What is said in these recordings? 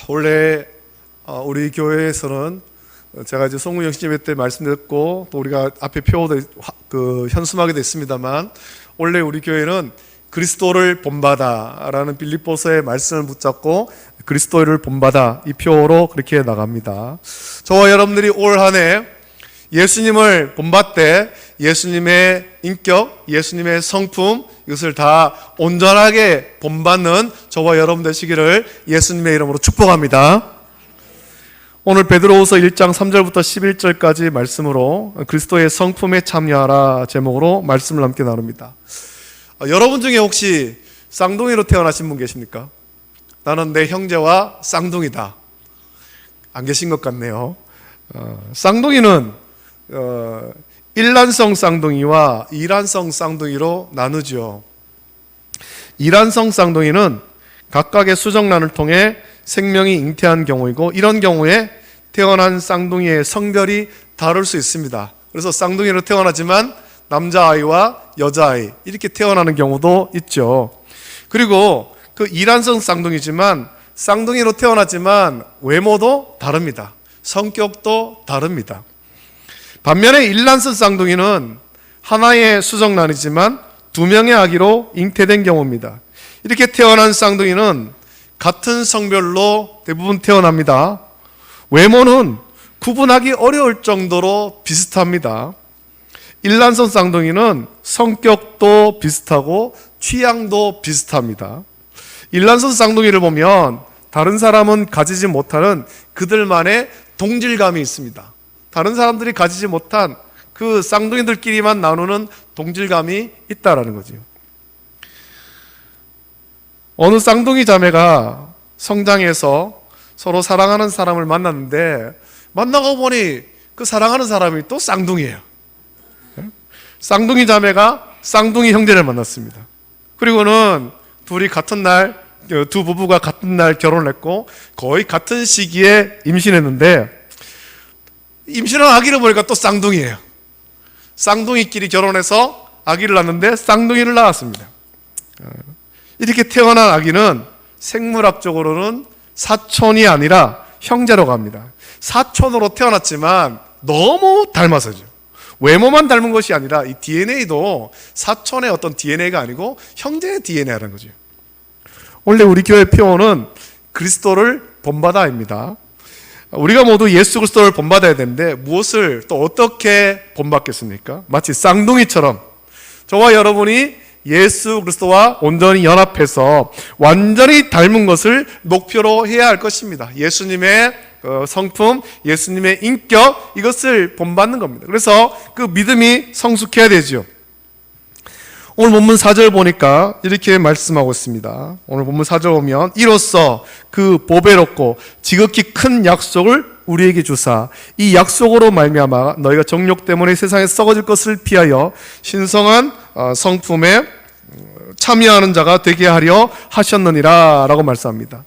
원래 우리 교회에서는 제가 이제 송구영신 예배 때 말씀드렸고 또 우리가 앞에 표도 현수막에도 있습니다만, 원래 우리 교회는 그리스도를 본받아라는 빌립보서의 말씀을 붙잡고 그리스도를 본받아 이 표로 그렇게 나갑니다. 저와 여러분들이 올 한 해 예수님을 본받되 예수님의 인격, 예수님의 성품, 이것을 다 온전하게 본받는 저와 여러분 되시기를 예수님의 이름으로 축복합니다. 오늘 베드로후서 1장 3절부터 11절까지 말씀으로 그리스도의 성품에 참여하라 제목으로 말씀을 함께 나눕니다. 여러분 중에 혹시 쌍둥이로 태어나신 분 계십니까? 나는 내 형제와 쌍둥이다. 안 계신 것 같네요. 쌍둥이는 일란성 쌍둥이와 이란성 쌍둥이로 나누죠. 이란성 쌍둥이는 각각의 수정란을 통해 생명이 잉태한 경우이고, 이런 경우에 태어난 쌍둥이의 성별이 다를 수 있습니다. 그래서 쌍둥이로 태어나지만 남자아이와 여자아이 이렇게 태어나는 경우도 있죠. 그리고 그 이란성 쌍둥이지만 쌍둥이로 태어나지만 외모도 다릅니다. 성격도 다릅니다. 반면에 일란성 쌍둥이는 하나의 수정란이지만 두 명의 아기로 잉태된 경우입니다. 이렇게 태어난 쌍둥이는 같은 성별로 대부분 태어납니다. 외모는 구분하기 어려울 정도로 비슷합니다. 일란성 쌍둥이는 성격도 비슷하고 취향도 비슷합니다. 일란성 쌍둥이를 보면 다른 사람은 가지지 못하는 그들만의 동질감이 있습니다. 다른 사람들이 가지지 못한 그 쌍둥이들끼리만 나누는 동질감이 있다라는 거죠. 어느 쌍둥이 자매가 성장해서 서로 사랑하는 사람을 만났는데, 만나고 보니 그 사랑하는 사람이 또 쌍둥이에요. 쌍둥이 자매가 쌍둥이 형제를 만났습니다. 그리고는 둘이 같은 날, 두 부부가 같은 날 결혼을 했고 거의 같은 시기에 임신했는데, 임신한 아기를 보니까 또 쌍둥이에요. 쌍둥이끼리 결혼해서 아기를 낳았는데 쌍둥이를 낳았습니다. 이렇게 태어난 아기는 생물학적으로는 사촌이 아니라 형제로 갑니다. 사촌으로 태어났지만 너무 닮아서죠. 외모만 닮은 것이 아니라 이 DNA도 사촌의 어떤 DNA가 아니고 형제의 DNA라는 거죠. 원래 우리 교회 표어는 그리스도를 본받아입니다. 우리가 모두 예수 그리스도를 본받아야 되는데 무엇을 또 어떻게 본받겠습니까? 마치 쌍둥이처럼 저와 여러분이 예수 그리스도와 온전히 연합해서 완전히 닮은 것을 목표로 해야 할 것입니다. 예수님의 성품, 예수님의 인격, 이것을 본받는 겁니다. 그래서 그 믿음이 성숙해야 되죠. 오늘 본문 4절 보니까 이렇게 말씀하고 있습니다. 오늘 본문 4절 보면 이로써 그 보배롭고 지극히 큰 약속을 우리에게 주사 이 약속으로 말미암아 너희가 정욕 때문에 세상에 썩어질 것을 피하여 신성한 성품에 참여하는 자가 되게 하려 하셨느니라 라고 말씀합니다.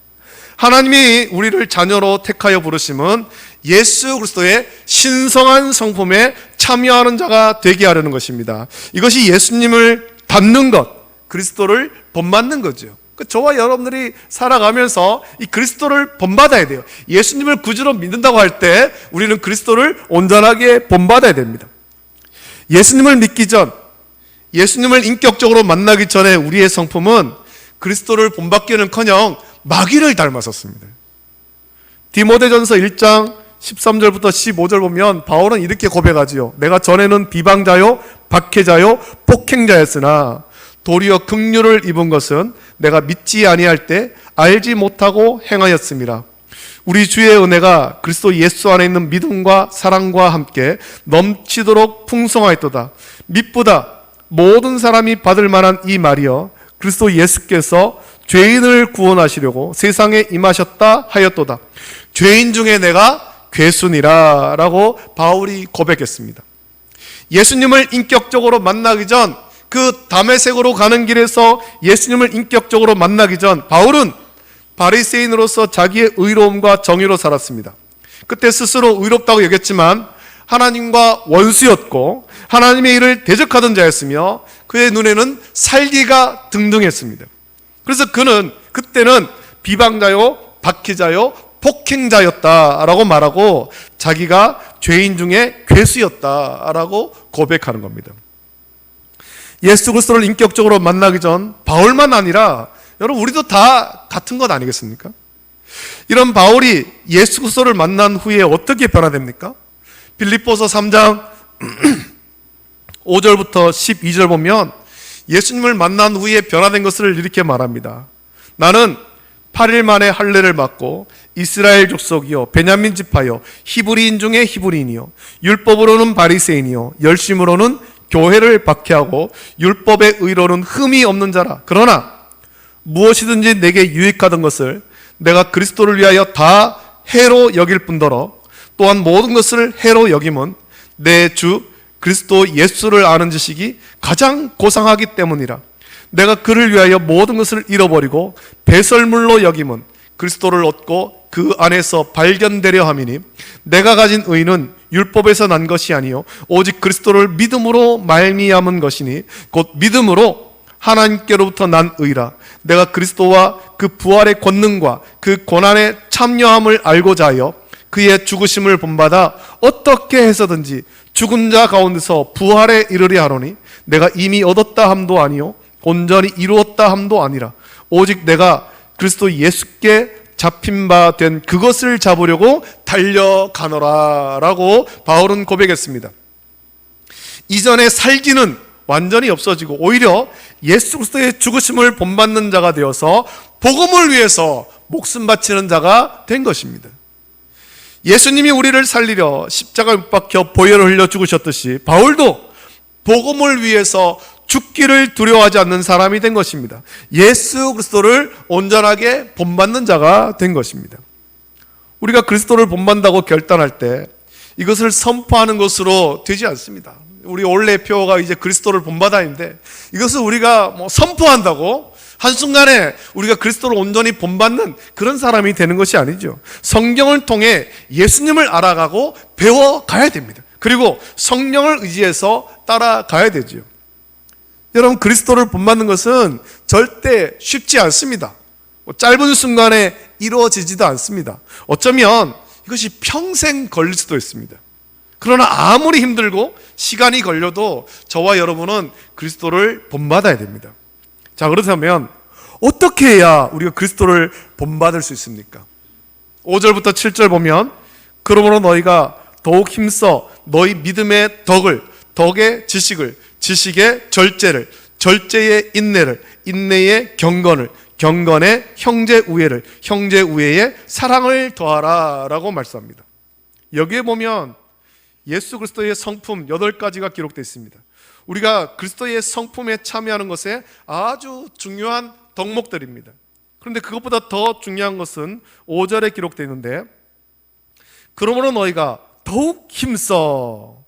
하나님이 우리를 자녀로 택하여 부르심은 예수 그리스도의 신성한 성품에 참여하는 자가 되게 하려는 것입니다. 이것이 예수님을 닮는 것, 그리스도를 본받는 거죠. 저와 여러분들이 살아가면서 이 그리스도를 본받아야 돼요. 예수님을 구주로 믿는다고 할 때 우리는 그리스도를 온전하게 본받아야 됩니다. 예수님을 믿기 전, 예수님을 인격적으로 만나기 전에 우리의 성품은 그리스도를 본받기는커녕 마귀를 닮았었습니다. 디모데전서 1장 13절부터 15절 보면 바울은 이렇게 고백하지요. 내가 전에는 비방자요 박해자요 폭행자였으나 도리어 긍휼을 입은 것은 내가 믿지 아니할 때 알지 못하고 행하였음이라. 우리 주의 은혜가 그리스도 예수 안에 있는 믿음과 사랑과 함께 넘치도록 풍성하였도다. mit보다 모든 사람이 받을 만한 이 말이여 그리스도 예수께서 죄인을 구원하시려고 세상에 임하셨다 하였도다. 죄인 중에 내가 괴순이라 라고 바울이 고백했습니다. 예수님을 인격적으로 만나기 전, 그 다메섹으로 가는 길에서 예수님을 인격적으로 만나기 전 바울은 바리새인으로서 자기의 의로움과 정의로 살았습니다. 그때 스스로 의롭다고 여겼지만 하나님과 원수였고 하나님의 일을 대적하던 자였으며 그의 눈에는 살기가 등등했습니다. 그래서 그는 그때는 비방자요 박해자요 폭행자였다라고 말하고 자기가 죄인 중에 괴수였다라고 고백하는 겁니다. 예수 그리스도를 인격적으로 만나기 전 바울만 아니라 여러분 우리도 다 같은 것 아니겠습니까? 이런 바울이 예수 그리스도를 만난 후에 어떻게 변화됩니까? 빌립보서 3장 5절부터 12절 보면 예수님을 만난 후에 변화된 것을 이렇게 말합니다. 나는 8일 만에 할례를 받고 이스라엘 족속이요 베냐민 지파요 히브리인 중에 히브리인이요 율법으로는 바리새인이요 열심으로는 교회를 박해하고 율법의 의로는 흠이 없는 자라. 그러나 무엇이든지 내게 유익하던 것을 내가 그리스도를 위하여 다 해로 여길 뿐더러 또한 모든 것을 해로 여김은 내 주 그리스도 예수를 아는 지식이 가장 고상하기 때문이라. 내가 그를 위하여 모든 것을 잃어버리고 배설물로 여김은 그리스도를 얻고 그 안에서 발견되려 함이니 내가 가진 의는 율법에서 난 것이 아니요 오직 그리스도를 믿음으로 말미암은 것이니 곧 믿음으로 하나님께로부터 난 의라. 내가 그리스도와 그 부활의 권능과 그 고난의 참여함을 알고자 하여 그의 죽으심을 본받아 어떻게 해서든지 죽은 자 가운데서 부활에 이르려 하노니 내가 이미 얻었다 함도 아니요 온전히 이루었다 함도 아니라 오직 내가 그리스도 예수께 잡힌 바 된 그것을 잡으려고 달려가노라 라고 바울은 고백했습니다. 이전의 살기는 완전히 없어지고 오히려 예수 그리스도의 죽으심을 본받는 자가 되어서 복음을 위해서 목숨 바치는 자가 된 것입니다. 예수님이 우리를 살리려 십자가에 못 박혀 보혈을 흘려 죽으셨듯이 바울도 복음을 위해서 죽기를 두려워하지 않는 사람이 된 것입니다. 예수 그리스도를 온전하게 본받는 자가 된 것입니다. 우리가 그리스도를 본받는다고 결단할 때 이것을 선포하는 것으로 되지 않습니다. 우리 원래 표가 이제 그리스도를 본받아인데 이것을 우리가 선포한다고 한순간에 우리가 그리스도를 온전히 본받는 그런 사람이 되는 것이 아니죠. 성경을 통해 예수님을 알아가고 배워가야 됩니다. 그리고 성령을 의지해서 따라가야 되죠. 여러분 그리스도를 본받는 것은 절대 쉽지 않습니다. 짧은 순간에 이루어지지도 않습니다. 어쩌면 이것이 평생 걸릴 수도 있습니다. 그러나 아무리 힘들고 시간이 걸려도 저와 여러분은 그리스도를 본받아야 됩니다. 자, 그렇다면 어떻게 해야 우리가 그리스도를 본받을 수 있습니까? 5절부터 7절 보면 그러므로 너희가 더욱 힘써 너희 믿음의 덕을, 덕의 지식을, 지식의 절제를, 절제의 인내를, 인내의 경건을, 경건의 형제 우애를, 형제 우애의 사랑을 더하라 라고 말씀합니다. 여기에 보면 예수 그리스도의 성품 8가지가 기록되어 있습니다. 우리가 그리스도의 성품에 참여하는 것에 아주 중요한 덕목들입니다. 그런데 그것보다 더 중요한 것은 5절에 기록되어 있는데 그러므로 너희가 더욱 힘써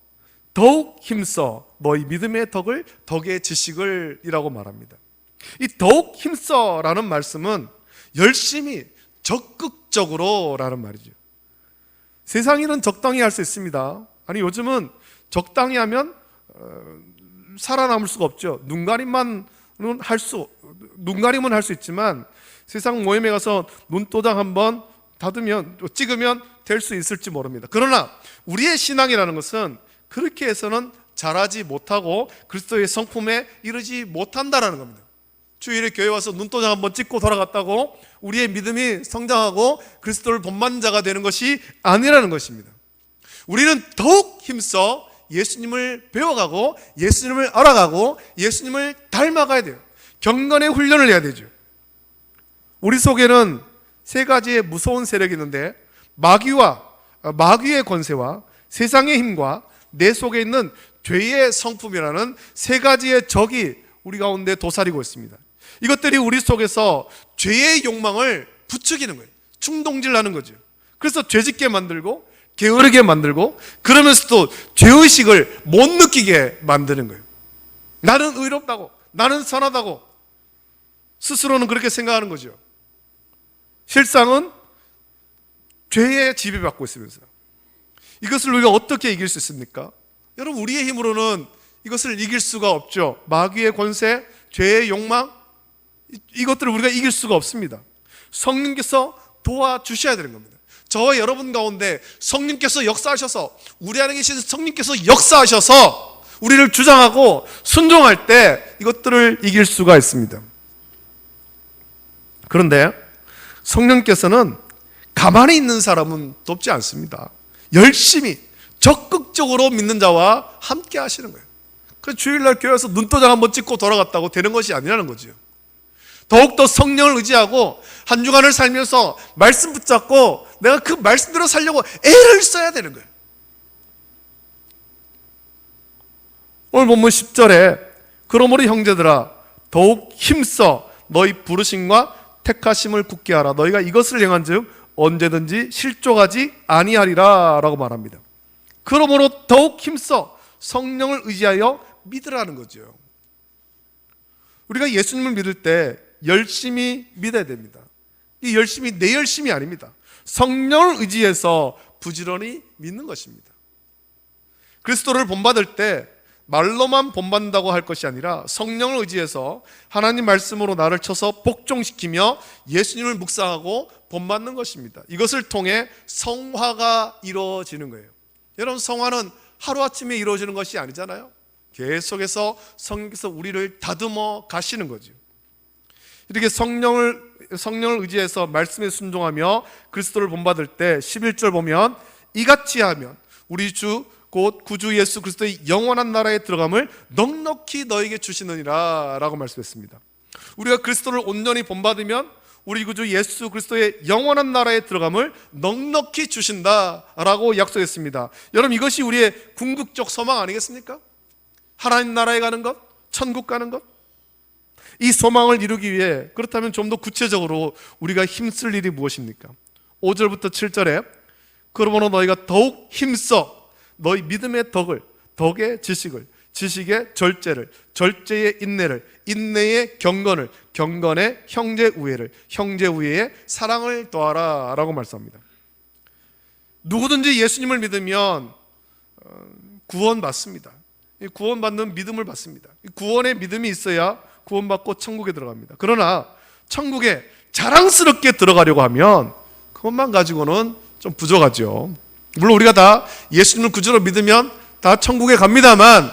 너희 믿음의 덕을 덕의 지식을 이라고 말합니다. 이 더욱 힘써라는 말씀은 열심히 적극적으로 라는 말이죠. 세상에는 적당히 할 수 있습니다. 아니 요즘은 적당히 하면 살아남을 수가 없죠. 눈 가림은 할 수 있지만 세상 모임에 가서 눈도장 한번 찍으면 될 수 있을지 모릅니다. 그러나 우리의 신앙이라는 것은 그렇게 해서는 자라지 못하고 그리스도의 성품에 이르지 못한다라는 겁니다. 주일에 교회 와서 눈도장 한번 찍고 돌아갔다고 우리의 믿음이 성장하고 그리스도를 본받는 자가 되는 것이 아니라는 것입니다. 우리는 더욱 힘써 예수님을 배워가고 예수님을 알아가고 예수님을 닮아가야 돼요. 경건의 훈련을 해야 되죠. 우리 속에는 3가지의 무서운 세력이 있는데 마귀의 권세와 세상의 힘과 내 속에 있는 죄의 성품이라는 3가지의 적이 우리 가운데 도사리고 있습니다. 이것들이 우리 속에서 죄의 욕망을 부추기는 거예요. 충동질하는 거죠. 그래서 죄짓게 만들고 게으르게 만들고 그러면서도 죄의식을 못 느끼게 만드는 거예요. 나는 의롭다고, 나는 선하다고 스스로는 그렇게 생각하는 거죠. 실상은 죄에 지배받고 있으면서 이것을 우리가 어떻게 이길 수 있습니까? 여러분 우리의 힘으로는 이것을 이길 수가 없죠. 마귀의 권세, 죄의 욕망 이것들을 우리가 이길 수가 없습니다. 성령께서 도와주셔야 되는 겁니다. 저와 여러분 가운데 성령께서 역사하셔서, 우리 안에 계신 성령께서 역사하셔서 우리를 주장하고 순종할 때 이것들을 이길 수가 있습니다. 그런데 성령께서는 가만히 있는 사람은 돕지 않습니다. 열심히 적극적으로 믿는 자와 함께 하시는 거예요. 그 주일날 교회에서 눈도장 한번 찍고 돌아갔다고 되는 것이 아니라는 거죠. 더욱더 성령을 의지하고 한 주간을 살면서 말씀 붙잡고 내가 그 말씀대로 살려고 애를 써야 되는 거예요. 오늘 본문 10절에 그러므로 형제들아 더욱 힘써 너희 부르심과 택하심을 굳게 하라. 너희가 이것을 행한즉 언제든지 실족하지 아니하리라 라고 말합니다. 그러므로 더욱 힘써 성령을 의지하여 믿으라는 거죠. 우리가 예수님을 믿을 때 열심히 믿어야 됩니다. 이 열심이 내 열심이 아닙니다. 성령을 의지해서 부지런히 믿는 것입니다. 그리스도를 본받을 때 말로만 본받는다고 할 것이 아니라 성령을 의지해서 하나님 말씀으로 나를 쳐서 복종시키며 예수님을 묵상하고 본받는 것입니다. 이것을 통해 성화가 이루어지는 거예요. 여러분, 성화는 하루아침에 이루어지는 것이 아니잖아요. 계속해서 성령께서 우리를 다듬어 가시는 거죠. 이렇게 성령을 의지해서 말씀에 순종하며 그리스도를 본받을 때 11절 보면 이같이 하면 우리 주 곧 구주 예수 그리스도의 영원한 나라에 들어감을 넉넉히 너에게 주시느니라 라고 말씀했습니다. 우리가 그리스도를 온전히 본받으면 우리 구주 예수 그리스도의 영원한 나라에 들어감을 넉넉히 주신다라고 약속했습니다. 여러분, 이것이 우리의 궁극적 소망 아니겠습니까? 하나님 나라에 가는 것, 천국 가는 것. 이 소망을 이루기 위해 그렇다면 좀 더 구체적으로 우리가 힘쓸 일이 무엇입니까? 5절부터 7절에 그러므로 너희가 더욱 힘써 너희 믿음의 덕의 지식을, 지식의 절제를, 절제의 인내를, 인내의 경건을, 경건의 형제 우애를, 형제 우애의 사랑을 더하라 라고 말씀합니다. 누구든지 예수님을 믿으면 구원받습니다. 구원받는 믿음을 받습니다. 구원의 믿음이 있어야 구원받고 천국에 들어갑니다. 그러나 천국에 자랑스럽게 들어가려고 하면 그것만 가지고는 좀 부족하죠. 물론 우리가 다 예수님을 구주로 믿으면 다 천국에 갑니다만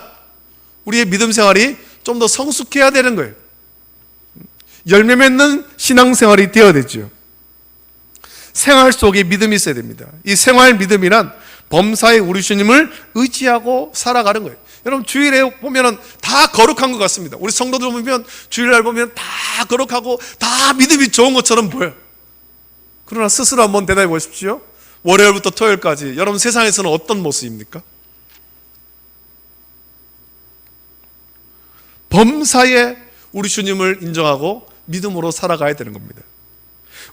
우리의 믿음 생활이 좀 더 성숙해야 되는 거예요. 열매 맺는 신앙생활이 되어야 되죠. 생활 속에 믿음이 있어야 됩니다. 이 생활 믿음이란 범사의 우리 주님을 의지하고 살아가는 거예요. 여러분, 주일에 보면은 다 거룩한 것 같습니다. 우리 성도들 보면 주일날 보면 다 거룩하고 다 믿음이 좋은 것처럼 보여요. 그러나 스스로 한번 대답해 보십시오. 월요일부터 토요일까지 여러분 세상에서는 어떤 모습입니까? 범사에 우리 주님을 인정하고 믿음으로 살아가야 되는 겁니다.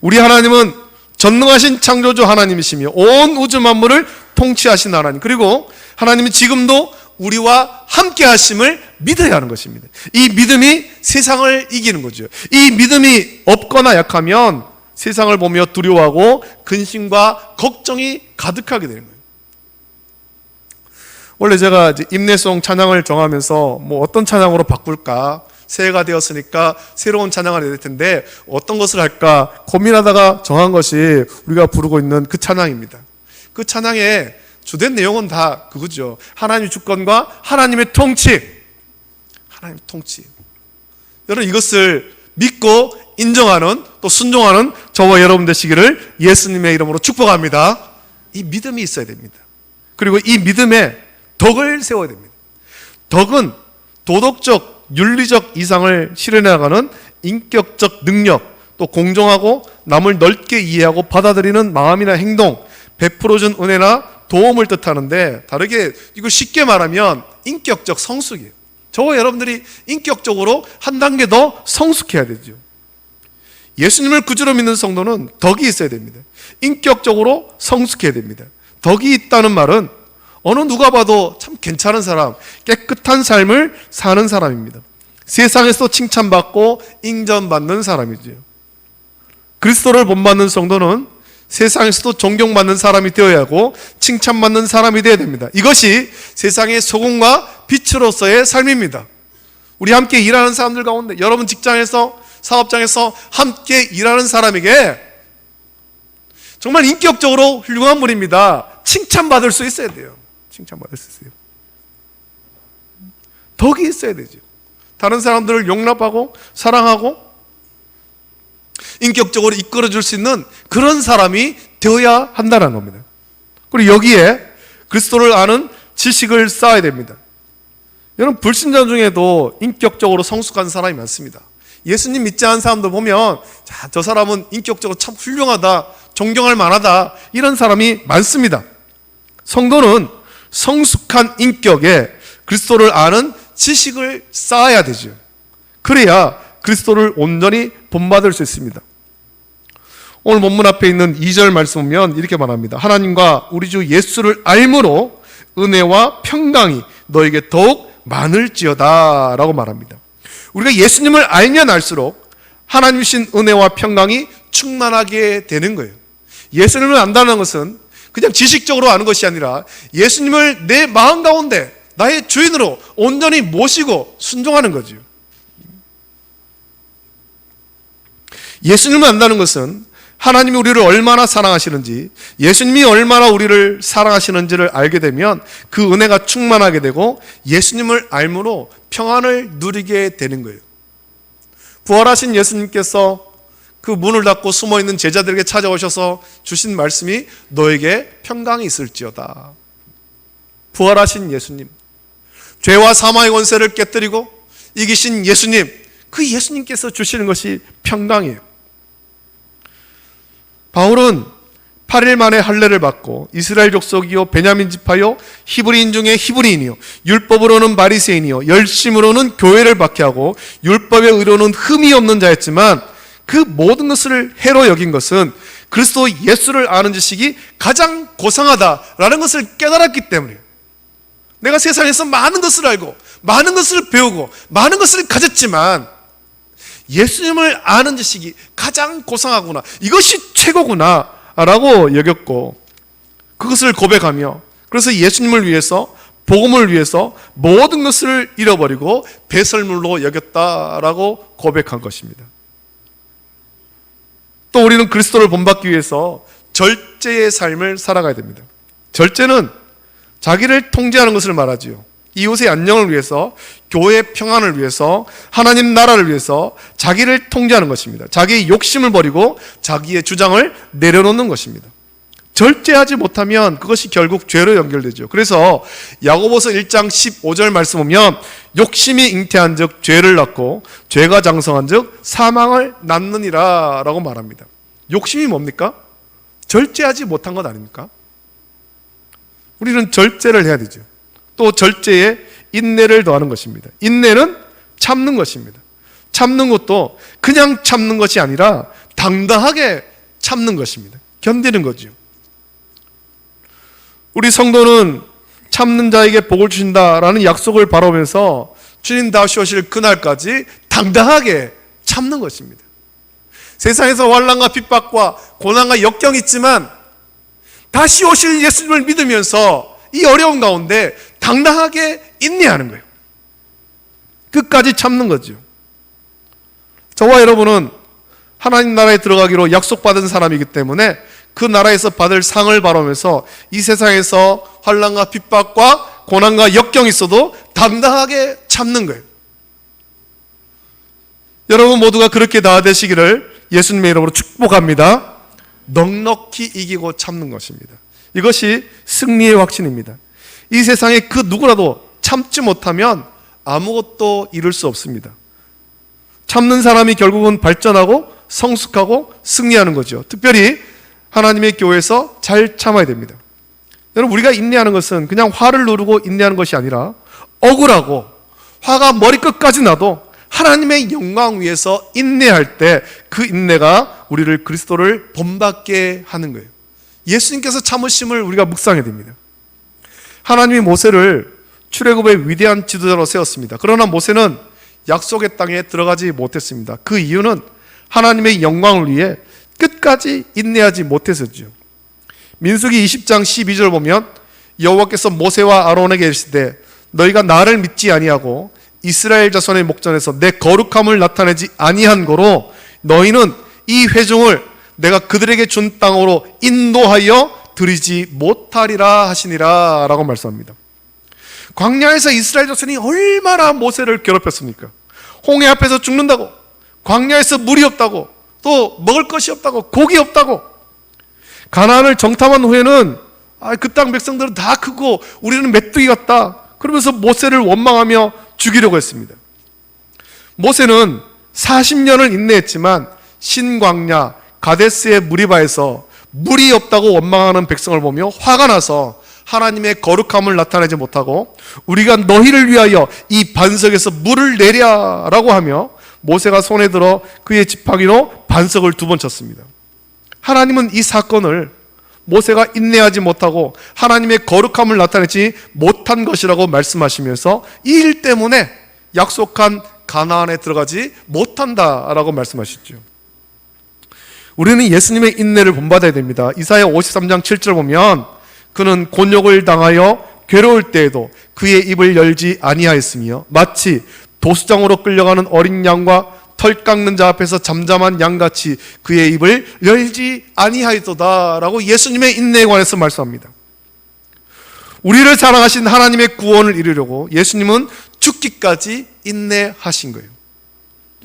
우리 하나님은 전능하신 창조주 하나님이시며 온 우주 만물을 통치하신 하나님, 그리고 하나님은 지금도 우리와 함께 하심을 믿어야 하는 것입니다. 이 믿음이 세상을 이기는 거죠. 이 믿음이 없거나 약하면 세상을 보며 두려워하고 근심과 걱정이 가득하게 되는 거예요. 원래 제가 이제 임내송 찬양을 정하면서 어떤 찬양으로 바꿀까, 새해가 되었으니까 새로운 찬양을 해야 될 텐데 어떤 것을 할까 고민하다가 정한 것이 우리가 부르고 있는 그 찬양입니다. 그 찬양의 주된 내용은 다 그거죠. 하나님의 주권과 하나님의 통치. 하나님의 통치. 여러분, 이것을 믿고 인정하는, 또 순종하는 저와 여러분 되시기를 예수님의 이름으로 축복합니다. 이 믿음이 있어야 됩니다. 그리고 이 믿음에 덕을 세워야 됩니다. 덕은 도덕적, 윤리적 이상을 실현해나가는 인격적 능력, 또 공정하고 남을 넓게 이해하고 받아들이는 마음이나 행동, 베풀어준 은혜나 도움을 뜻하는데, 다르게 이거 쉽게 말하면 인격적 성숙이에요. 저와 여러분들이 인격적으로 한 단계 더 성숙해야 되죠. 예수님을 구주로 믿는 성도는 덕이 있어야 됩니다. 인격적으로 성숙해야 됩니다. 덕이 있다는 말은 어느 누가 봐도 참 괜찮은 사람, 깨끗한 삶을 사는 사람입니다. 세상에서 칭찬받고 인정받는 사람이죠. 그리스도를 본받는 성도는 세상에서도 존경받는 사람이 되어야 하고 칭찬받는 사람이 되어야 됩니다. 이것이 세상의 소금과 빛으로서의 삶입니다. 우리 함께 일하는 사람들 가운데, 여러분 직장에서, 사업장에서 함께 일하는 사람에게 정말 인격적으로 훌륭한 분입니다. 칭찬받을 수 있어야 돼요. 칭찬받을 수 있어요. 덕이 있어야 되죠. 다른 사람들을 용납하고 사랑하고 인격적으로 이끌어줄 수 있는 그런 사람이 되어야 한다는 겁니다. 그리고 여기에 그리스도를 아는 지식을 쌓아야 됩니다. 여러분, 불신자 중에도 인격적으로 성숙한 사람이 많습니다. 예수님 믿지 않은 사람들 보면 저 사람은 인격적으로 참 훌륭하다, 존경할 만하다, 이런 사람이 많습니다. 성도는 성숙한 인격에 그리스도를 아는 지식을 쌓아야 되죠. 그래야 그리스도를 온전히 본받을 수 있습니다. 오늘 본문 앞에 있는 2절 말씀 보면 이렇게 말합니다. 하나님과 우리 주 예수를 알므로 은혜와 평강이 너에게 더욱 많을지어다 라고 말합니다. 우리가 예수님을 알면 알수록 하나님 주신 은혜와 평강이 충만하게 되는 거예요. 예수님을 안다는 것은 그냥 지식적으로 아는 것이 아니라 예수님을 내 마음 가운데 나의 주인으로 온전히 모시고 순종하는 거죠. 예수님을 안다는 것은 하나님이 우리를 얼마나 사랑하시는지, 예수님이 얼마나 우리를 사랑하시는지를 알게 되면 그 은혜가 충만하게 되고 예수님을 알므로 평안을 누리게 되는 거예요. 부활하신 예수님께서 그 문을 닫고 숨어있는 제자들에게 찾아오셔서 주신 말씀이 너에게 평강이 있을지어다. 부활하신 예수님, 죄와 사망의 권세를 깨뜨리고 이기신 예수님, 그 예수님께서 주시는 것이 평강이에요. 바울은 8일 만에 할례를 받고 이스라엘 족속이요 베냐민 지파요 히브리인 중에 히브리인이요 율법으로는 바리새인이요 열심으로는 교회를 박해하고 율법의 의로는 흠이 없는 자였지만 그 모든 것을 해로 여긴 것은 그리스도 예수를 아는 지식이 가장 고상하다라는 것을 깨달았기 때문이에요. 내가 세상에서 많은 것을 알고 많은 것을 배우고 많은 것을 가졌지만 예수님을 아는 지식이 가장 고상하구나, 이것이 최고구나 라고 여겼고 그것을 고백하며 그래서 예수님을 위해서, 복음을 위해서 모든 것을 잃어버리고 배설물로 여겼다라고 고백한 것입니다. 또 우리는 그리스도를 본받기 위해서 절제의 삶을 살아가야 됩니다. 절제는 자기를 통제하는 것을 말하지요. 이웃의 안녕을 위해서, 교회의 평안을 위해서, 하나님 나라를 위해서 자기를 통제하는 것입니다. 자기의 욕심을 버리고 자기의 주장을 내려놓는 것입니다. 절제하지 못하면 그것이 결국 죄로 연결되죠. 그래서 야고보서 1장 15절 말씀 보면 욕심이 잉태한 즉 죄를 낳고 죄가 장성한 즉 사망을 낳느니라 라고 말합니다. 욕심이 뭡니까? 절제하지 못한 것 아닙니까? 우리는 절제를 해야 되죠. 또 절제에 인내를 더하는 것입니다. 인내는 참는 것입니다. 참는 것도 그냥 참는 것이 아니라 당당하게 참는 것입니다. 견디는 거죠. 우리 성도는 참는 자에게 복을 주신다라는 약속을 바라보면서 주님 다시 오실 그날까지 당당하게 참는 것입니다. 세상에서 환난과 핍박과 고난과 역경이 있지만 다시 오실 예수님을 믿으면서 이 어려운 가운데 당당하게 인내하는 거예요. 끝까지 참는 거죠. 저와 여러분은 하나님 나라에 들어가기로 약속받은 사람이기 때문에 그 나라에서 받을 상을 바라면서 이 세상에서 환난과 핍박과 고난과 역경이 있어도 당당하게 참는 거예요. 여러분 모두가 그렇게 다 되시기를 예수님의 이름으로 축복합니다. 넉넉히 이기고 참는 것입니다. 이것이 승리의 확신입니다. 이 세상에 그 누구라도 참지 못하면 아무것도 이룰 수 없습니다. 참는 사람이 결국은 발전하고 성숙하고 승리하는 거죠. 특별히 하나님의 교회에서 잘 참아야 됩니다. 여러분 우리가 인내하는 것은 그냥 화를 누르고 인내하는 것이 아니라 억울하고 화가 머리끝까지 나도 하나님의 영광 위해서 인내할 때 그 인내가 우리를 그리스도를 본받게 하는 거예요. 예수님께서 참으심을 우리가 묵상해야 됩니다. 하나님이 모세를 출애굽의 위대한 지도자로 세웠습니다. 그러나 모세는 약속의 땅에 들어가지 못했습니다. 그 이유는 하나님의 영광을 위해 끝까지 인내하지 못했었죠. 민수기 20장 12절 보면 여호와께서 모세와 아론에게 이르시되 너희가 나를 믿지 아니하고 이스라엘 자손의 목전에서 내 거룩함을 나타내지 아니한 거로 너희는 이 회중을 내가 그들에게 준 땅으로 인도하여 드리지 못하리라 하시니라 라고 말씀합니다. 광야에서 이스라엘 자손이 얼마나 모세를 괴롭혔습니까? 홍해 앞에서 죽는다고, 광야에서 물이 없다고, 또 먹을 것이 없다고, 고기 없다고. 가나안을 정탐한 후에는 그 땅 백성들은 다 크고 우리는 메뚜기 같다, 그러면서 모세를 원망하며 죽이려고 했습니다. 모세는 40년을 인내했지만 신광야 가데스의 무리바에서 물이 없다고 원망하는 백성을 보며 화가 나서 하나님의 거룩함을 나타내지 못하고 우리가 너희를 위하여 이 반석에서 물을 내랴라고 하며 모세가 손에 들어 그의 지팡이로 반석을 2번 쳤습니다. 하나님은 이 사건을 모세가 인내하지 못하고 하나님의 거룩함을 나타내지 못한 것이라고 말씀하시면서 이 일 때문에 약속한 가나안에 들어가지 못한다라고 말씀하셨죠. 우리는 예수님의 인내를 본받아야 됩니다. 이사야 53장 7절 보면 그는 곤욕을 당하여 괴로울 때에도 그의 입을 열지 아니하였으며 마치 도수장으로 끌려가는 어린 양과 털 깎는 자 앞에서 잠잠한 양같이 그의 입을 열지 아니하였도다 라고 예수님의 인내에 관해서 말씀합니다. 우리를 사랑하신 하나님의 구원을 이루려고 예수님은 죽기까지 인내하신 거예요.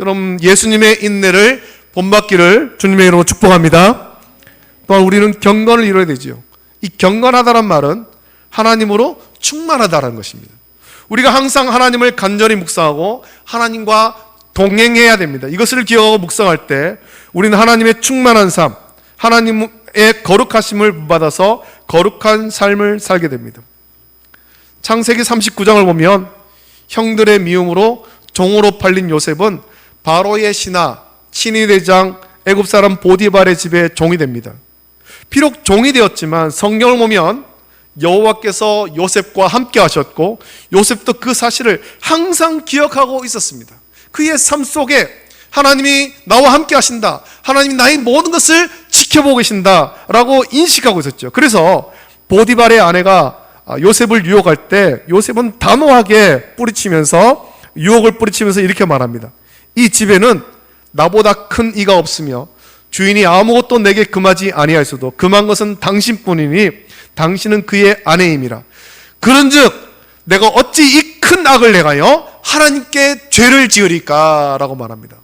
여러분, 예수님의 인내를 본받기를 주님의 이름으로 축복합니다. 또한 우리는 경건을 이루어야 되지요. 이 경건하다란 말은 하나님으로 충만하다라는 것입니다. 우리가 항상 하나님을 간절히 묵상하고 하나님과 동행해야 됩니다. 이것을 기억하고 묵상할 때 우리는 하나님의 충만한 삶, 하나님의 거룩하심을 받아서 거룩한 삶을 살게 됩니다. 창세기 39장을 보면 형들의 미움으로 종으로 팔린 요셉은 바로의 신하, 친위대장, 애굽 사람 보디발의 집에 종이 됩니다. 비록 종이 되었지만 성경을 보면 여호와께서 요셉과 함께 하셨고 요셉도 그 사실을 항상 기억하고 있었습니다. 그의 삶 속에 하나님이 나와 함께 하신다, 하나님이 나의 모든 것을 지켜보고 계신다 라고 인식하고 있었죠. 그래서 보디발의 아내가 요셉을 유혹할 때 요셉은 단호하게 유혹을 뿌리치면서 이렇게 말합니다. 이 집에는 나보다 큰 이가 없으며 주인이 아무것도 내게 금하지 아니하였어도 금한 것은 당신뿐이니 당신은 그의 아내임이라. 그런즉 내가 어찌 이 큰 악을 내가요 하나님께 죄를 지으리까 라고 말합니다.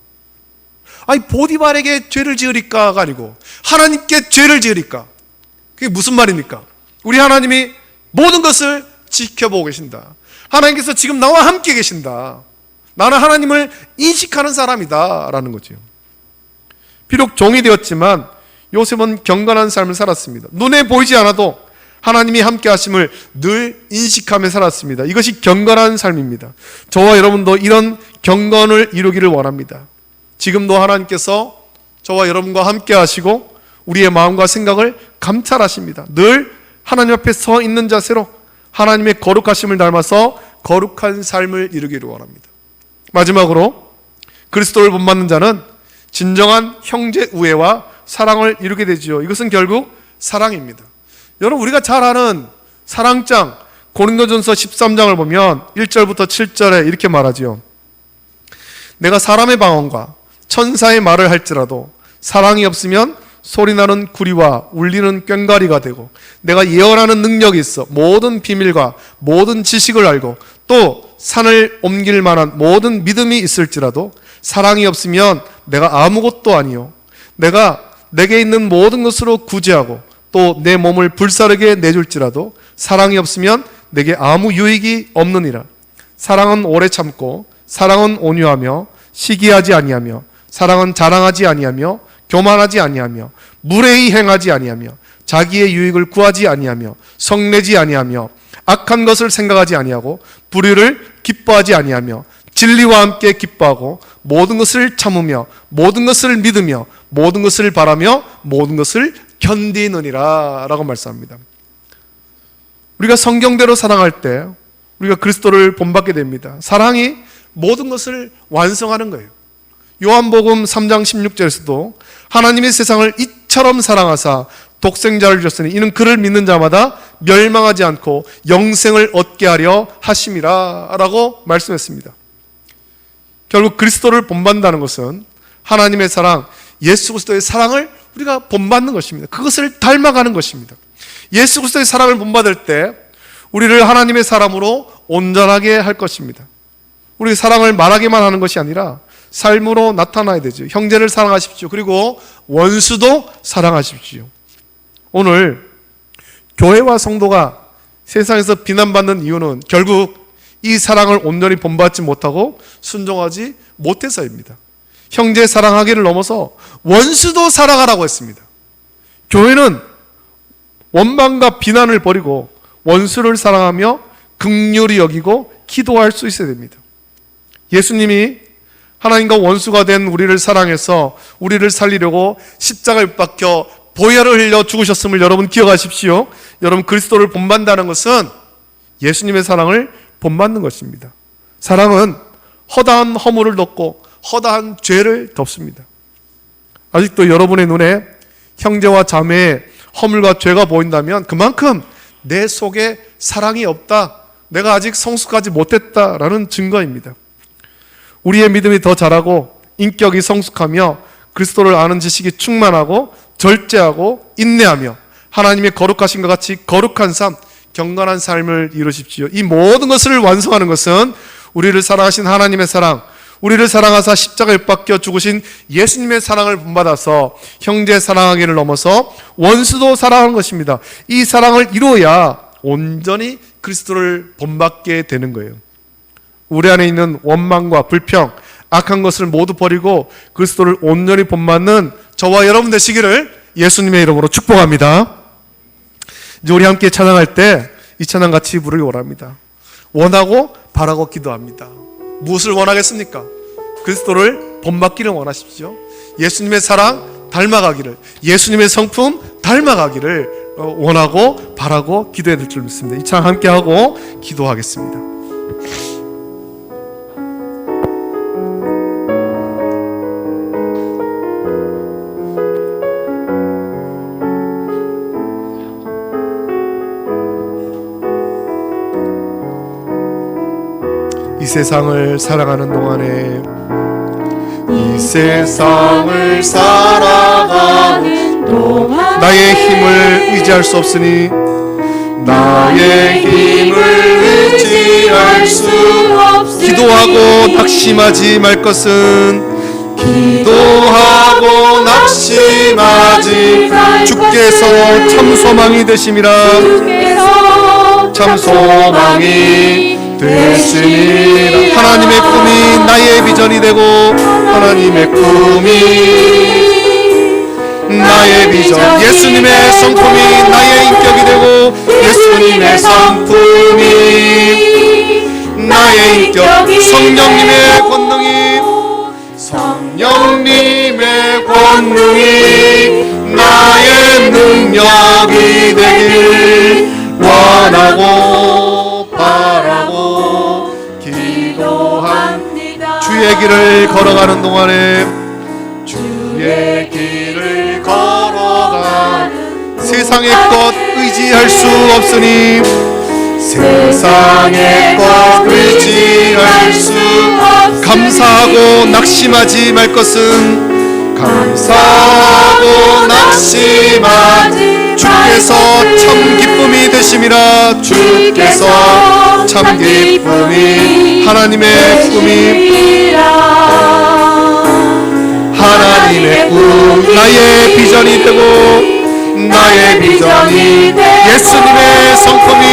아니, 보디발에게 죄를 지으리까가 아니고 하나님께 죄를 지으리까. 그게 무슨 말입니까? 우리 하나님이 모든 것을 지켜보고 계신다, 하나님께서 지금 나와 함께 계신다, 나는 하나님을 인식하는 사람이다 라는 거죠. 비록 종이 되었지만 요셉은 경건한 삶을 살았습니다. 눈에 보이지 않아도 하나님이 함께 하심을 늘 인식하며 살았습니다. 이것이 경건한 삶입니다. 저와 여러분도 이런 경건을 이루기를 원합니다. 지금도 하나님께서 저와 여러분과 함께 하시고 우리의 마음과 생각을 감찰하십니다. 늘 하나님 앞에 서 있는 자세로 하나님의 거룩하심을 닮아서 거룩한 삶을 이루기를 원합니다. 마지막으로 그리스도를 본받는 자는 진정한 형제 우애와 사랑을 이루게 되지요. 이것은 결국 사랑입니다. 여러분, 우리가 잘 아는 사랑장 고린도전서 13장을 보면 1절부터 7절에 이렇게 말하지요. 내가 사람의 방언과 천사의 말을 할지라도 사랑이 없으면 소리나는 구리와 울리는 꽹과리가 되고 내가 예언하는 능력이 있어 모든 비밀과 모든 지식을 알고 또 산을 옮길 만한 모든 믿음이 있을지라도 사랑이 없으면 내가 아무것도 아니요 내가 내게 있는 모든 것으로 구제하고 또 내 몸을 불사르게 내줄지라도 사랑이 없으면 내게 아무 유익이 없느니라. 사랑은 오래 참고 사랑은 온유하며 시기하지 아니하며 사랑은 자랑하지 아니하며 교만하지 아니하며 무례히 행하지 아니하며 자기의 유익을 구하지 아니하며 성내지 아니하며 악한 것을 생각하지 아니하고 불의를 기뻐하지 아니하며 진리와 함께 기뻐하고 모든 것을 참으며 모든 것을 믿으며 모든 것을 바라며 모든 것을 견디느니라 라고 말씀합니다. 우리가 성경대로 사랑할 때 우리가 그리스도를 본받게 됩니다. 사랑이 모든 것을 완성하는 거예요. 요한복음 3장 16절에서도 하나님의 세상을 이처럼 사랑하사 독생자를 주셨으니 이는 그를 믿는 자마다 멸망하지 않고 영생을 얻게 하려 하심이라 라고 말씀했습니다. 결국 그리스도를 본받는다는 것은 하나님의 사랑, 예수 그리스도의 사랑을 우리가 본받는 것입니다. 그것을 닮아가는 것입니다. 예수 그리스도의 사랑을 본받을 때 우리를 하나님의 사람으로 온전하게 할 것입니다. 우리 사랑을 말하기만 하는 것이 아니라 삶으로 나타나야 되죠. 형제를 사랑하십시오. 그리고 원수도 사랑하십시오. 오늘 교회와 성도가 세상에서 비난받는 이유는 결국 이 사랑을 온전히 본받지 못하고 순종하지 못해서입니다. 형제 사랑하기를 넘어서 원수도 사랑하라고 했습니다. 교회는 원망과 비난을 버리고 원수를 사랑하며 긍휼히 여기고 기도할 수 있어야 됩니다. 예수님이 하나님과 원수가 된 우리를 사랑해서 우리를 살리려고 십자가에 못 박혀 보혈을 흘려 죽으셨음을 여러분 기억하십시오. 여러분 그리스도를 본받는다는 것은 예수님의 사랑을 본받는 것입니다. 사랑은 허다한 허물을 덮고 허다한 죄를 덮습니다. 아직도 여러분의 눈에 형제와 자매의 허물과 죄가 보인다면 그만큼 내 속에 사랑이 없다, 내가 아직 성숙하지 못했다라는 증거입니다. 우리의 믿음이 더 자라고 인격이 성숙하며 그리스도를 아는 지식이 충만하고 절제하고 인내하며 하나님의 거룩하신 것 같이 거룩한 삶, 경건한 삶을 이루십시오. 이 모든 것을 완성하는 것은 우리를 사랑하신 하나님의 사랑, 우리를 사랑하사 십자가에 못 박혀 죽으신 예수님의 사랑을 본받아서 형제 사랑하기를 넘어서 원수도 사랑하는 것입니다. 이 사랑을 이루어야 온전히 그리스도를 본받게 되는 거예요. 우리 안에 있는 원망과 불평, 악한 것을 모두 버리고 그리스도를 온전히 본받는 저와 여러분 되시기를 예수님의 이름으로 축복합니다. 이제 우리 함께 찬양할 때 이 찬양 같이 부르기 원합니다. 원하고 바라고 기도합니다. 무엇을 원하겠습니까? 그리스도를 본받기를 원하십시오. 예수님의 사랑 닮아가기를, 예수님의 성품 닮아가기를 원하고 바라고 기도해야 될 줄 믿습니다. 이 찬양 함께 하고 기도하겠습니다. 이 세상을 사랑하는 동안에 이 세상을 살아가는 동안에 나의 힘을 의지할 수 없으니 나의 힘을 의지할 수 없으니 기도하고 낙심하지 말 것은 기도하고 낙심하지 주께서 참 소망이 되심이라 참 소망이 되시니라. 하나님의 꿈이 나의 비전이 되고 하나님의 꿈이 나의 비전, 예수님의 성품이 나의 인격이 되고 예수님의 성품이 나의 인격, 성령님의 권능이 성령님의 권능이 나의 능력이 되길 원하고 바라고 기도합니다. 주의 길을 걸어가는 동안에 주의 길을 걸어가는 세상의 것 의지할 수 없으니 세상의 것 의지할 수 없으니 감사하고 낙심하지 말 것은 감사하고 낙심하지 주께서 참 기쁨이 되심이라. 주께서 참 기쁨이 하나님의 꿈이 하나님의 꿈 나의 비전이 되고 나의 비전이 예수님의 성품이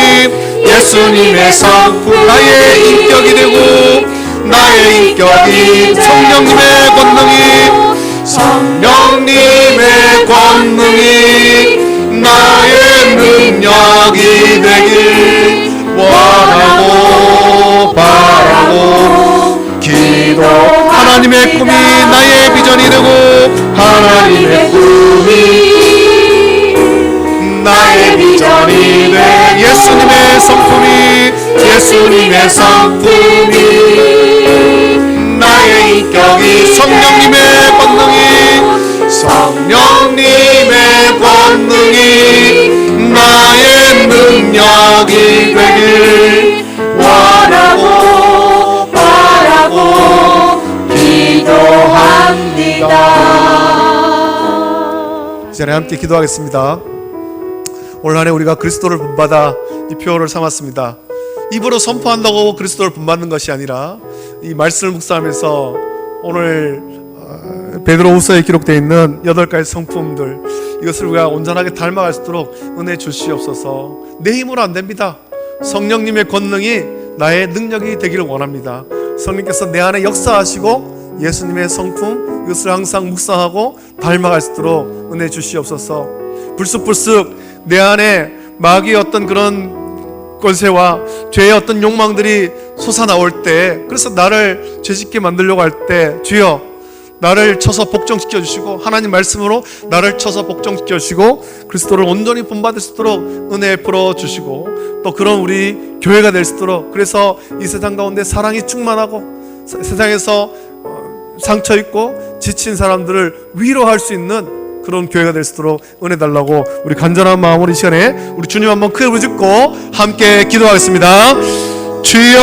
예수님의 성품 나의 인격이 되고 나의 인격이 성령님의 권능이 성령님의 권능이 나의 능력이 되길 원하고 바라고 기도 하나님의 꿈이 나의 비전이 되고 하나님의 꿈이 나의 비전이 돼 예수님의 성품이 예수님의 성품이 나의 인격이 성령님의 권능이 성령님의 권능이 나의 능력이 되길 원하고 바라고 기도합니다. 자리에 함께 기도하겠습니다. 올 한 해 우리가 그리스도를 본받아 이 표어를 삼았습니다. 입으로 선포한다고 그리스도를 본받는 것이 아니라 이 말씀을 묵상하면서 오늘 베드로후서에 기록되어 있는 8가지 성품들, 이것을 우리가 온전하게 닮아갈 수 있도록 은혜 주시옵소서. 내 힘으로 안 됩니다. 성령님의 권능이 나의 능력이 되기를 원합니다. 성령께서 내 안에 역사하시고 예수님의 성품, 이것을 항상 묵상하고 닮아갈 수 있도록 은혜 주시옵소서. 불쑥불쑥 내 안에 마귀의 어떤 그런 권세와 죄의 어떤 욕망들이 솟아나올 때, 그래서 나를 죄짓게 만들려고 할 때, 주여 나를 쳐서 복종시켜 주시고, 하나님 말씀으로 나를 쳐서 복종시켜 주시고, 그리스도를 온전히 본받을 수 있도록 은혜 풀어 주시고, 또 그런 우리 교회가 될 수 있도록, 그래서 이 세상 가운데 사랑이 충만하고 세상에서 상처 있고 지친 사람들을 위로할 수 있는 그런 교회가 될 수 있도록 은혜 달라고 우리 간절한 마음으로 이 시간에 우리 주님 한번 크게 부르짖고 함께 기도하겠습니다. 주여,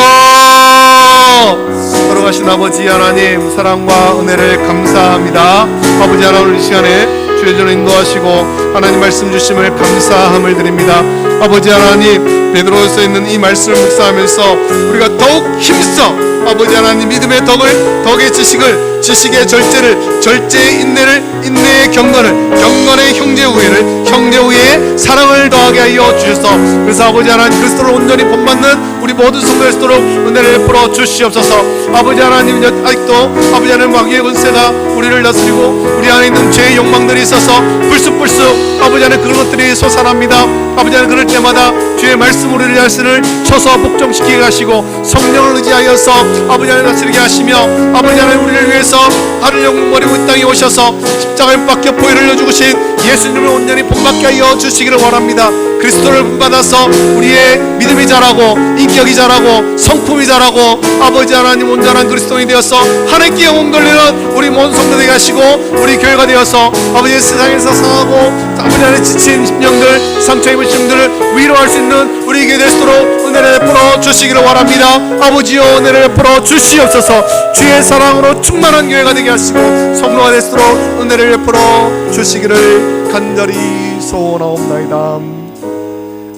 걸어가신 아버지 하나님, 사랑과 은혜를 감사합니다. 아버지 하나님, 이 시간에 주의 전을 인도하시고 하나님 말씀 주심을 감사함을 드립니다. 아버지 하나님, 베드로서에 있는 이 말씀을 묵상하면서 우리가 더욱 힘써 아버지 하나님 믿음의 덕의 지식을, 지식의 절제를, 절제의 인내를, 인내의 경건을, 경건의 형제 우애를, 형제 우애의 사랑을 더하게 하여 주셔서, 그래서 아버지 하나님 그리스도를 온전히 본받는 우리 모든 성도될 수 있도록 은혜를 풀어 주시옵소서. 아버지 하나님, 아직도 아버지 하나님 마귀의 권세가 우리를 다스리고 우리 안에 있는 죄의 욕망들이 있어서 불쑥불쑥 아버지 하나님 그런 것들이 솟아납니다. 아버지 하나님 그럴 때마다 주의 말씀 우리를 자신을 쳐서 복종시키게 하시고 성령을 의지하여서 아버지 하나님 다스리게 하시며, 아버지 하나님 우리를 위해서 하늘 영광 버리고 이 땅에 오셔서 십자가에 못 박혀 보혈을 흘려주신 예수님을 온전히 본받게 하여 주시기를 원합니다. 그리스도를 본받아서 우리의 믿음이 자라고 인격이 자라고 성품이 자라고 아버지 하나님 온전한 그리스도인이 되어서 하나님께 영광 돌리는 우리 모든 성도 되게 하시고 우리 교회가 되어서 아버지 세상에서 상하고 아버지 하나님 지친 심령들, 상처 입은 심령들을 위로할 수 있는 우리 교회 될 수 있도록 은혜를 풀어 주시기를 원합니다. 아버지여, 은혜를 풀어 주시옵소서. 주의 사랑으로 충만한 교회가 되게 하시고 성도가 될 수 있도록 은혜를 풀어 주시기를 간절히 소원하옵나이다.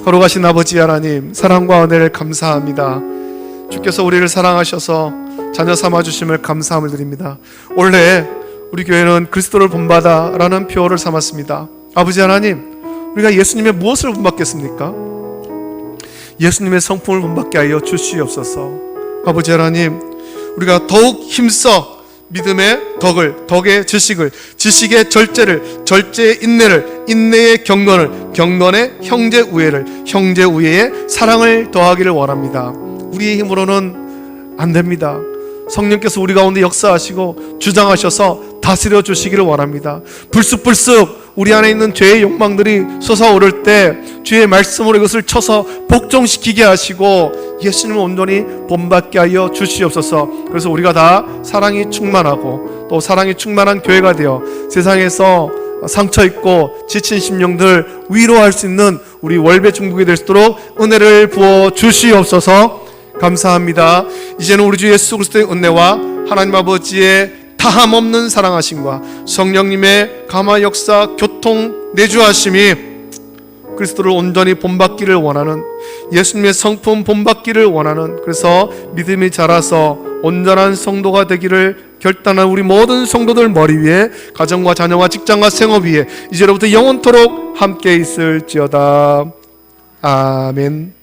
걸어가신 아버지 하나님, 사랑과 은혜를 감사합니다. 주께서 우리를 사랑하셔서 자녀 삼아주심을 감사함을 드립니다. 원래 우리 교회는 그리스도를 본받아 라는 표어를 삼았습니다. 아버지 하나님, 우리가 예수님의 무엇을 본받겠습니까? 예수님의 성품을 본받게 하여 주시옵소서. 아버지 하나님, 우리가 더욱 힘써 믿음의 덕의 지식을, 지식의 절제를, 절제의 인내를, 인내의 경건을, 경건의 형제 우애를, 형제 우애의 사랑을 더하기를 원합니다. 우리의 힘으로는 안 됩니다. 성령께서 우리 가운데 역사하시고 주장하셔서 다스려 주시기를 원합니다. 불쑥불쑥 우리 안에 있는 죄의 욕망들이 솟아오를 때 주의 말씀으로 이것을 쳐서 복종시키게 하시고 예수님을 온전히 본받게 하여 주시옵소서. 그래서 우리가 다 사랑이 충만하고 또 사랑이 충만한 교회가 되어 세상에서 상처 있고 지친 심령들 위로할 수 있는 우리 월배 중국이 될 수 있도록 은혜를 부어 주시옵소서. 감사합니다. 이제는 우리 주 예수 그리스도의 은혜와 하나님 아버지의 다함없는 사랑하심과 성령님의 감화 역사 교통 내주하심이 그리스도를 온전히 본받기를 원하는, 예수님의 성품 본받기를 원하는, 그래서 믿음이 자라서 온전한 성도가 되기를 결단한 우리 모든 성도들 머리 위에, 가정과 자녀와 직장과 생업 위에 이제로부터 영원토록 함께 있을지어다. 아멘.